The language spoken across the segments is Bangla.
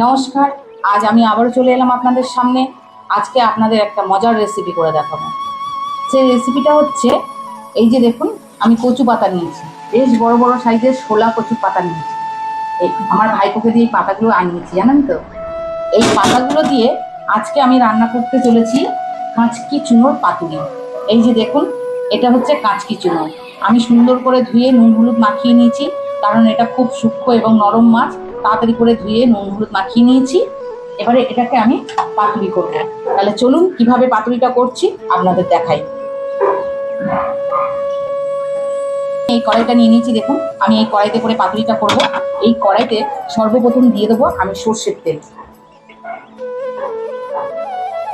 নমস্কার। আজ আমি আবারও চলে এলাম আপনাদের সামনে। আজকে আপনাদের একটা মজার রেসিপি করে দেখাবো। সেই রেসিপিটা হচ্ছে, এই যে দেখুন, আমি কচু পাতা নিয়েছি, বেশ বড় বড় সাইজের শোলা কচু পাতা নিয়েছি। এই আমার ভাইপোকে দিয়ে এই পাতাগুলো আনিয়েছি, জানেন তো। এই পাতাগুলো দিয়ে আজকে আমি রান্না করতে চলেছি কাঁচকি চুনোর পাতুরি। এই যে দেখুন, এটা হচ্ছে কাঁচকি চুনো। আমি সুন্দর করে ধুয়ে নুন হলুদ মাখিয়ে নিয়েছি, কারণ এটা খুব সূক্ষ্ম এবং নরম মাছ। তাড়াতাড়ি করে ধুয়ে নুন হলুদ মাখিয়ে নিয়েছি। এবারে এটাকে আমি পাতুরি করব। তাহলে চলুন কিভাবে পাতুরিটা করছি আপনাদের দেখাই। এই কড়াইটা নিয়ে নিয়েছি, দেখুন। আমি এই কড়াইতে করে পাতুরিটা করব। এই কড়াইতে সর্বপ্রথম দিয়ে দেবো আমি সর্ষের তেল।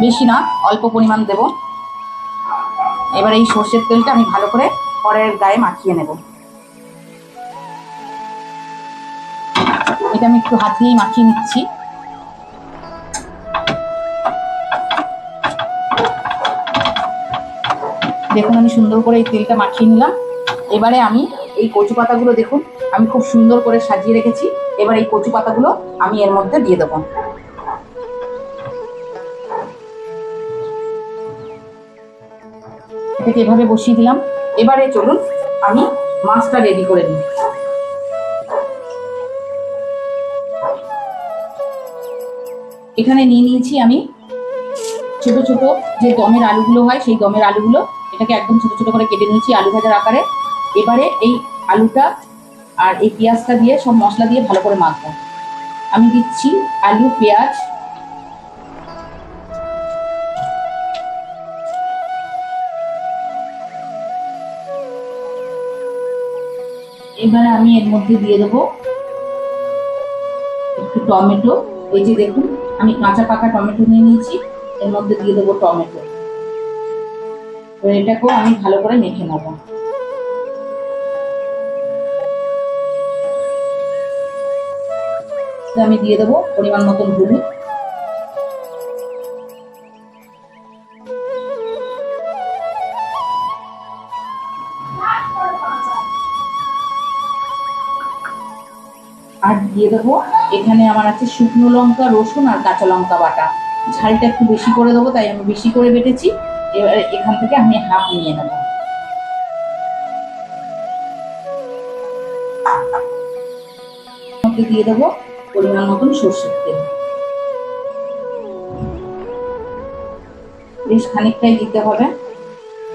বেশি না, অল্প পরিমাণ দেব। এবার এই সর্ষের তেলটা আমি ভালো করে কড়াইয়ের গায়ে মাখিয়ে নেব। এটা আমি একটু হাত দিয়েই মাখিয়ে নিচ্ছি। দেখুন, আমি সুন্দর করে এই তেলটা মাখিয়ে নিলাম। এবারে আমি এই কচু পাতাগুলো, দেখুন, আমি খুব সুন্দর করে সাজিয়ে রেখেছি। এবার এই কচু পাতাগুলো আমি এর মধ্যে দিয়ে দেবো। এটাকে এভাবে বসিয়ে দিলাম। এবারে চলুন আমি মাছটা রেডি করে নিই। এখানে নিয়ে নিয়েছি আমি ছোট ছোট যে দমের আলুগুলো হয়, সেই দমের আলুগুলো। এটাকে একদম ছোট ছোট করে কেটে নিয়েছি আলু ভাজার আকারে। এবারে এই আলুটা আর এই পেঁয়াজটা দিয়ে সব মশলা দিয়ে ভালো করে মাখবো। আমি দিচ্ছি আলু, পেঁয়াজ, এবারে আমি এর মধ্যে দিয়ে দেবো একটু টমেটো। এই যে দেখুন, আমি কাঁচা পাকা টমেটো নিয়ে নিয়েছি, এর মধ্যে দিয়ে দেবো টমেটো। এটাকেও আমি ভালো করে মেখে নেবো। আমি দিয়ে দেবো পরিমাণ মতন হলুদ, আর দিয়ে দেবো এখানে আমার আছে শুকনো লঙ্কা, রসুন আর কাঁচা লঙ্কা বাটা। ঝালটা একটু বেশি করে দেবো, তাই আমি বেশি করে বেটেছি। এবার এখান থেকে আমি হাফ নিয়ে নেবো। মধ্যে দিয়ে দেবো পরিমাণ মতন সর্ষের তেল। বেশ খানিকটাই দিতে হবে,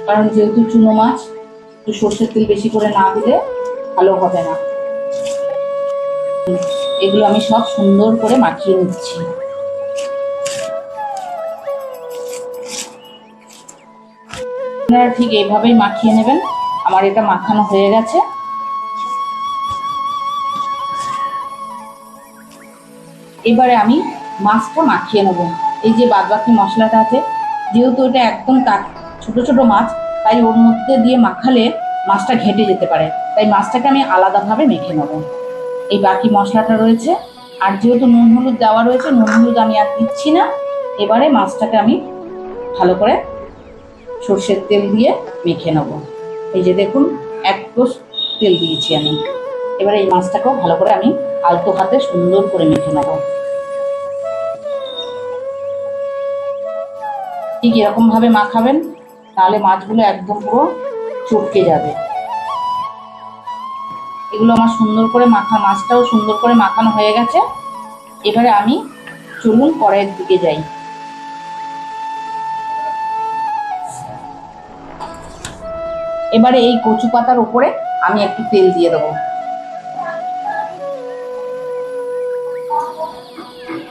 কারণ যেহেতু চুনো মাছ, একটু সর্ষের তেল বেশি করে না দিলে ভালো হবে না। এগুলো আমি সব সুন্দর করে মাখিয়ে নিচ্ছি। আপনারা ঠিক এইভাবেই মাখিয়ে নেবেন। আমার এটা মাখানো হয়ে গেছে। এবারে আমি মাছটা মাখিয়ে নেব। এই যে বাদবাকি মশলাটা আছে, যেহেতু এটা একদম ছোট ছোট মাছ, তাই ওর মধ্যে দিয়ে মাখালে মাছটা ঘেঁটে যেতে পারে। তাই মাছটাকে আমি আলাদাভাবে মেখে নেব। এই বাকি মশলাটা রয়েছে, আর যেহেতু নুন হলুদ দেওয়া রয়েছে, নুন হলুদ আমি আর দিচ্ছি না। এবারে মাছটাকে আমি ভালো করে সর্ষের তেল দিয়ে মেখে নেব। এই যে দেখুন, এক কোষ তেল দিয়েছি আমি। এবারে এই মাছটাকেও ভালো করে আমি আলতো হাতে সুন্দর করে মেখে নেব। ঠিক এরকম ভাবে মাখাবেন, তাহলে মাছগুলো একদম পুরো চটকে যাবে। এগুলো আমার সুন্দর করে মাছটাও সুন্দর করে মাখানো হয়ে গেছে। এবারে আমি চলুন কড়াইয়ের দিকে যাই। এবারে এই কচু পাতার উপরে আমি একটু তেল দিয়ে দেবো।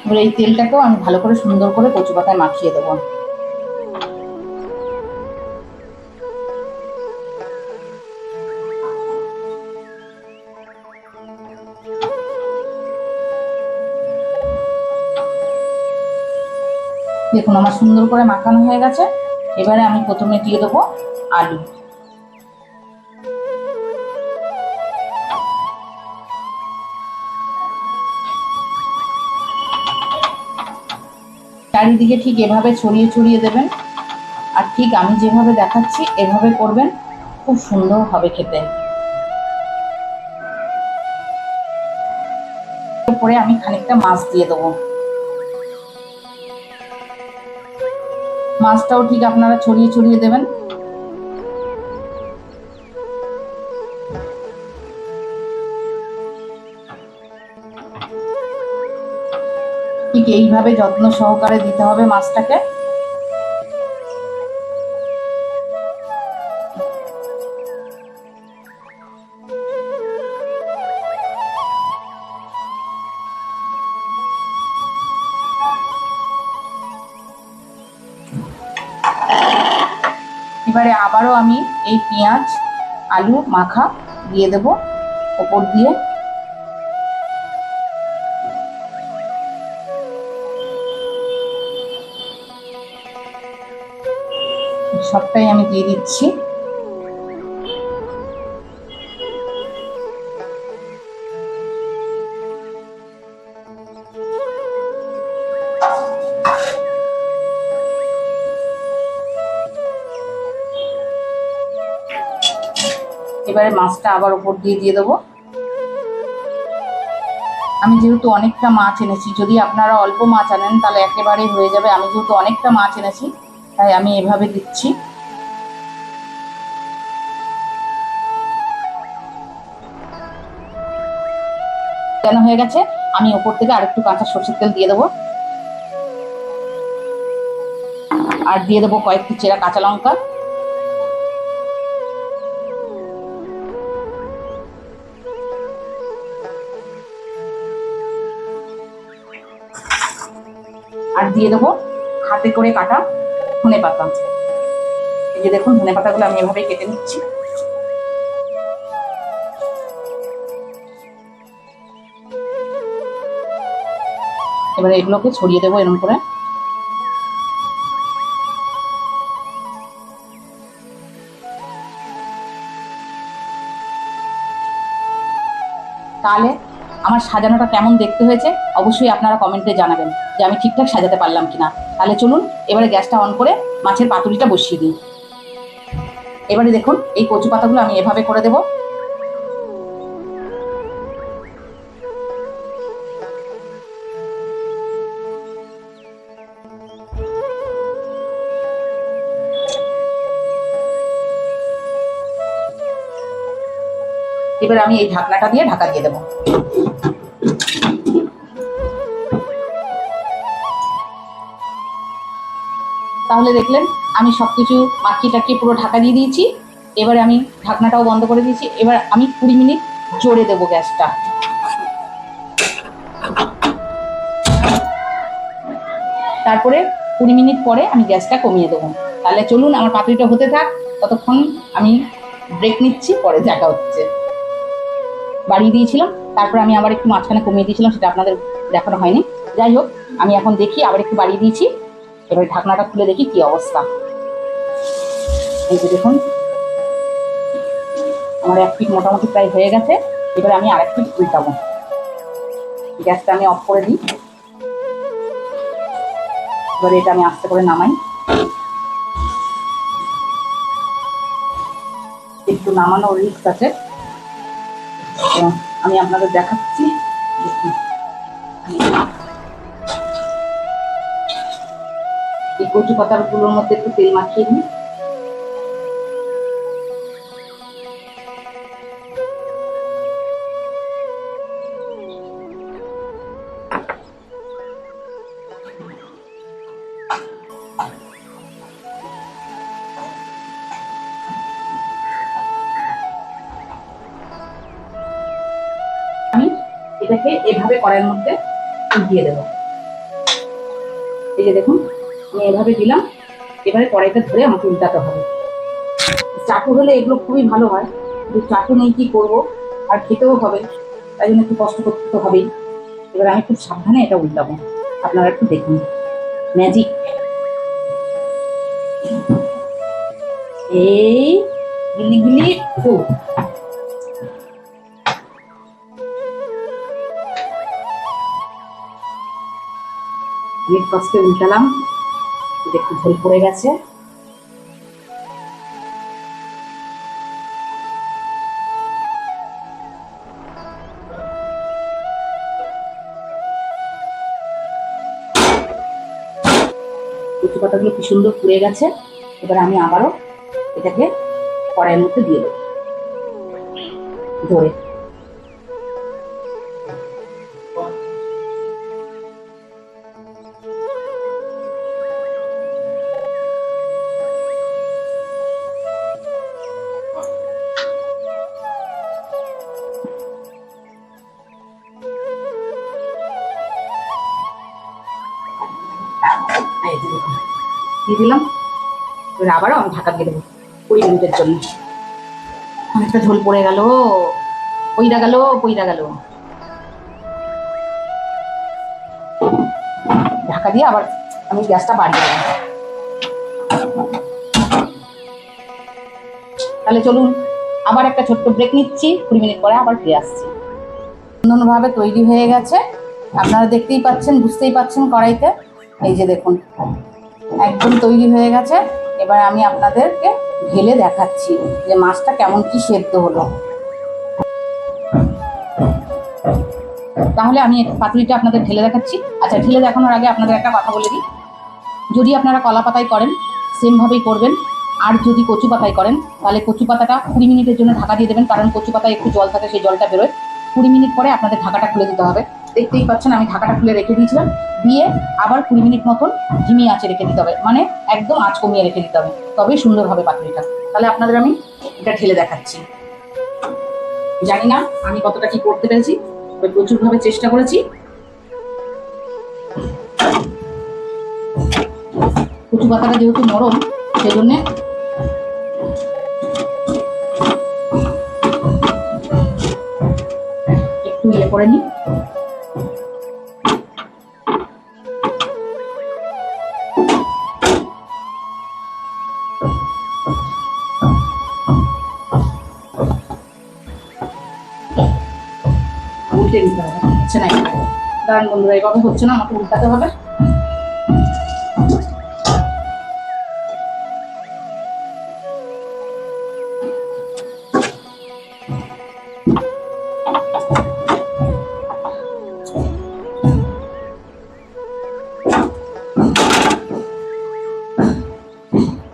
এবার এই তেলটাকেও আমি ভালো করে সুন্দর করে কচু পাতায় মাখিয়ে দেবো। দেখুন, আমার সুন্দর করে মাখানো হয়ে গেছে। এবারে আমি প্রথমে দিয়ে দেবো আলু। চারিদিকে ঠিক এভাবে ছড়িয়ে ছড়িয়ে দেবেন, আর ঠিক আমি যেভাবে দেখাচ্ছি এভাবে করবেন, খুব সুন্দর হবে খেতে। উপরে আমি খানিকটা মাছ দিয়ে দেবো। মাছটাও ঠিক আপনারা ছড়িয়ে ছড়িয়ে দেবেন। ঠিক এইভাবে যত্ন সহকারে দিতে হবে মাছটাকে। এবারে আবারও আমি এই পেঁয়াজ আলু মাখা দিয়ে দেব ওপর দিয়ে। সবটাই আমি দিয়ে দিচ্ছি। এবারে মাছটা আবার ওপর দিয়ে দিয়ে দেবো। আমি যেহেতু অনেকটা মাছ এনেছি, যদি আপনারা অল্প মাছ আনেন তাহলে একেবারেই হয়ে যাবে। আমি যেহেতু অনেকটা মাছ এনেছি তাই আমি এভাবে দিচ্ছি। কেন হয়ে গেছে, আমি ওপর থেকে আরেকটু কাঁচা সরষের তেল দিয়ে দেবো, আর দিয়ে দেবো কয়েকটি চেরা কাঁচা লঙ্কা। আর দিয়ে দেবো হাতে করে কাটা ধনেপাতা। এই যে দেখুন, ধনেপাতাগুলো আমি এভাবে কেটে নিচ্ছি। এবারে এগুলোকে ছড়িয়ে দেবো এরকম করে। তাহলে আমার সাজানোটা কেমন দেখতে হয়েছে অবশ্যই আপনারা কমেন্টে জানাবেন যে আমি ঠিকঠাক সাজাতে পারলাম কিনা। তাহলে চলুন এবারে গ্যাসটা অন করে মাছের পাতুরিটা বসিয়ে দিই। এবারে দেখুন এই কচু পাতাগুলো আমি এভাবে করে দেবো। এবার আমি এই ঢাকনাটা দিয়ে ঢাকা দিয়ে দেবো। তাহলে দেখলেন আমি সবকিছু মাখিয়ে টাকিয়ে পুরো ঢাকা দিয়ে দিয়েছি। এবারে আমি ঢাকনাটাও বন্ধ করে দিয়েছি। এবার আমি 20 মিনিট জোরে দেবো গ্যাসটা। তারপরে 20 মিনিট পরে আমি গ্যাসটা কমিয়ে দেবো। তাহলে চলুন আমার পাতুরিটা হতে থাক, ততক্ষণ আমি ব্রেক নিচ্ছি, পরে দেখা হচ্ছে। বাড়িয়ে দিয়েছিলাম, তারপরে আমি আবার একটু মাঝখানে কমিয়ে দিয়েছিলাম, সেটা আপনাদের দেখানো হয়নি। যাই হোক, আমি এখন দেখি আবার একটু বাড়িয়ে দিয়েছি। এবার ঢাকনাটা খুলে দেখি কি অবস্থা। এই যে দেখুন আমার এক পিঠ মোটামুটি প্রায় হয়ে গেছে। এবার আমি আরেক পিঠ উল্টাবো। গ্যাসটা আমি অফ করে দিই। এবার এটা আমি আস্তে করে নামাই। একটু নামানোর রিস্ক আছে, আমি আপনাদের দেখাচ্ছি। এই কচু পাতাগুলোর মধ্যে একটু তেল মাখিয়ে নিই। আমি এটাকে এভাবে কড়াইয়ের মধ্যে দিয়ে দেবো। এই যে দেখুন আমি এভাবে দিলাম। এবারে কড়াইটা ধরে আমাকে উল্টাতে হবে। চাটু হলে এগুলো খুবই ভালো হয়, কিন্তু চাটু নেই, কি করবো, আর খেতেও হবে, তাই জন্য একটু কষ্ট করতে তো হবেই। এবার আমি খুব সাবধানে এটা উল্টাবো। আপনারা একটু দেখুন ম্যাজিক। এই গিলি গিলি খুব অনেক কষ্টে উল্টালাম, একটু ঝোল পড়ে গেছে। কচু পাতাগুলো কি সুন্দর পুড়ে গেছে। এবার আমি আবারও এটাকে কড়াইয়ের মধ্যে দিয়ে দেবো ধরে। দিয়ে দিলাম। এবার আবারও আমি ঢাকা দিয়ে দেবো 20 মিনিটের জন্য। অনেকটা ঝোল পড়ে গেল, পইরা গেল, পইরা গেল। ঢাকা দিয়ে আবার আমি গ্যাসটা বাড়িয়ে দেবো। তাহলে চলুন আবার একটা ছোট্ট ব্রেক নিচ্ছি, 20 মিনিট পরে আবার ফিরে আসছি। সুন্দরভাবে তৈরি হয়ে গেছে, আপনারা দেখতেই পাচ্ছেন, বুঝতেই পাচ্ছেন কড়াইতে। এই যে দেখুন একদম তৈরি হয়ে গেছে। এবার আমি আপনাদেরকে ঢেলে দেখাচ্ছি যে মাছটা কেমন কি সেদ্ধ হলো। তাহলে আমি পাতুরিটা আপনাদের ঢেলে দেখাচ্ছি। আচ্ছা, ঢেলে দেখানোর আগে আপনাদের একটা কথা বলে দিই, যদি আপনারা কলা পাতায় করেন সেমভাবেই করবেন, আর যদি কচু পাতায় করেন তাহলে কচু পাতাটা 20 মিনিটের জন্য ঢাকা দিয়ে দেবেন, কারণ কচু পাতায় একটু জল থাকে, সেই জলটা বেরোয়। 20 মিনিট পরে আপনাদের ঢাকাটা খুলে দিতে হবে। দেখতেই পাচ্ছেন আমি ঢাকাটা খুলে রেখে দিয়েছিলাম, দিয়ে আবার 20 মিনিট মতন ধিমি আঁচে রেখে দিতে হবে, মানে একদম আঁচ কমিয়ে রেখে দিতে হবে, তবেই সুন্দর হবে পাতুরিটা। তাহলে আপনাদের আমি এটা ঢেলে দেখাচ্ছি। জানি না আমি কতটা কি করতে পেরেছি, প্রচুরভাবে চেষ্টা করেছি। কচু পাতাটা যেহেতু নরম, সেই জন্যে একটু ইয়ে করে নিই। উল্টে দিতে হবে, হচ্ছে না। কারণ বন্ধুরা এভাবে হচ্ছে না, আমাকে উল্টাতে হবে।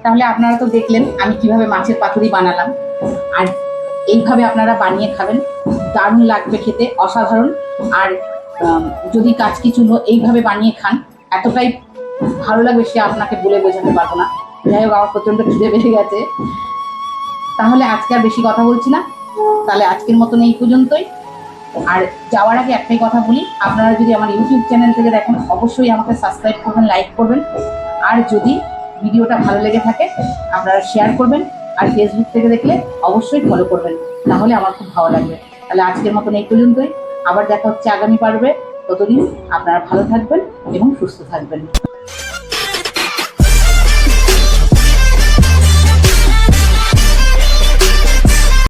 তাহলে আপনারা তো দেখলেন আমি কিভাবে মাছের পাতুরি বানালাম, আর এইভাবে আপনারা বানিয়ে খাবেন, দারুণ লাগবে খেতে, অসাধারণ। আর যদি কাচকি চুলো এইভাবে বানিয়ে খান এতটাই ভালো লাগবে, সে আপনাকে বলে বোঝাতে পারবো না। যাই হোক, আমার প্রচণ্ড খিদে বেড়ে গেছে, তাহলে আজকে আর বেশি কথা বলছি না। তাহলে আজকের মতন এই পর্যন্তই। আর যাওয়ার আগে একটাই কথা বলি, আপনারা যদি আমার ইউটিউব চ্যানেল থেকে দেখেন অবশ্যই আমাকে সাবস্ক্রাইব করবেন, লাইক করবেন। আর যদি ভিডিওটা ভালো লেগে থাকে আপনারা শেয়ার করবেন, আর ফেসবুক থেকে দেখলে অবশ্যই ফলো করবেন, তাহলে আমার খুব ভালো লাগবে। তাহলে আজকের মতন এই পর্যন্তই, আবার দেখা হচ্ছে আগামী পর্বে। ততদিন আপনারা ভালো থাকবেন এবং সুস্থ থাকবেন।